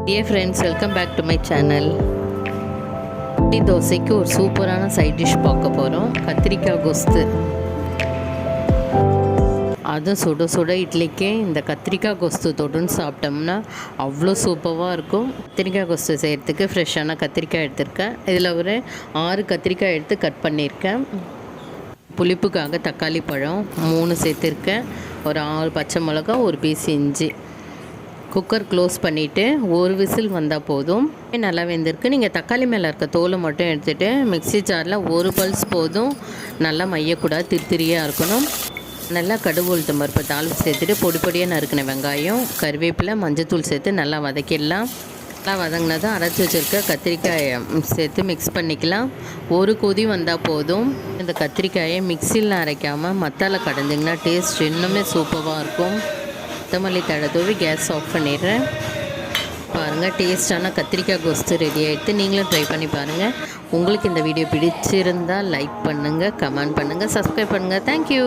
Dear friends, welcome back to my channel. Idli தோசைக்கு ஒரு சூப்பரான சைட் டிஷ் பார்க்க போகிறோம். கத்திரிக்காய் கொஸ்து. அதுவும் சுட சுட இட்லிக்கே இந்த கத்திரிக்காய் கொஸ்து தொட்டுன்னு சாப்பிட்டோம்னா அவ்வளோ சூப்பராக இருக்கும். கத்திரிக்காய் கொஸ்து செய்கிறதுக்கு ஃப்ரெஷ்ஷான கத்திரிக்காய் எடுத்திருக்கேன். இதில் ஒரு 6 கத்திரிக்காய் எடுத்து கட் பண்ணியிருக்கேன். புளிப்புக்காக தக்காளி பழம் 3 சேர்த்துருக்கேன். ஒரு 6 பச்சை மிளகா, ஒரு பீஸ் இஞ்சி. குக்கர் க்ளோஸ் பண்ணிவிட்டு ஒரு விசில் வந்தால் போதும். நல்லா வெந்திருக்கு. நீங்கள் தக்காளி மேலே இருக்க தோலை மட்டும் எடுத்துகிட்டு மிக்ஸி ஜாரில் ஒரு பல்ஸ் போதும். நல்லா மையக்கூடாது, திரியாக இருக்கணும். நல்லா கடுகு உளுத்தம் பருப்பு தாளிப்பு சேர்த்துட்டு பொடி பொடியாக நறுக்கின வெங்காயம், கருவேப்பிலை, மஞ்சத்தூள் சேர்த்து நல்லா வதக்கிடலாம். நல்லா வதங்கினதும் அரைச்சி வச்சுருக்க கத்திரிக்காயை சேர்த்து மிக்ஸ் பண்ணிக்கலாம். ஒரு கொதி வந்தால் போதும். இந்த கத்திரிக்காயை மிக்சியில் அரைக்காமல் மத்தால கடைஞ்சிங்கன்னா டேஸ்ட் இன்னுமே சூப்பராக இருக்கும். கொத்தமல்லி தழை தூவி கேஸ் ஆஃப் பண்ணிடுறேன். பாருங்கள், டேஸ்டான கத்திரிக்காய் கொஸ்து ரெடி ஆகிடுது. நீங்களும் ட்ரை பண்ணி பாருங்கள். உங்களுக்கு இந்த வீடியோ பிடிச்சிருந்தால் லைக் பண்ணுங்கள், கமெண்ட் பண்ணுங்கள், சப்ஸ்கிரைப் பண்ணுங்கள். தேங்க்யூ.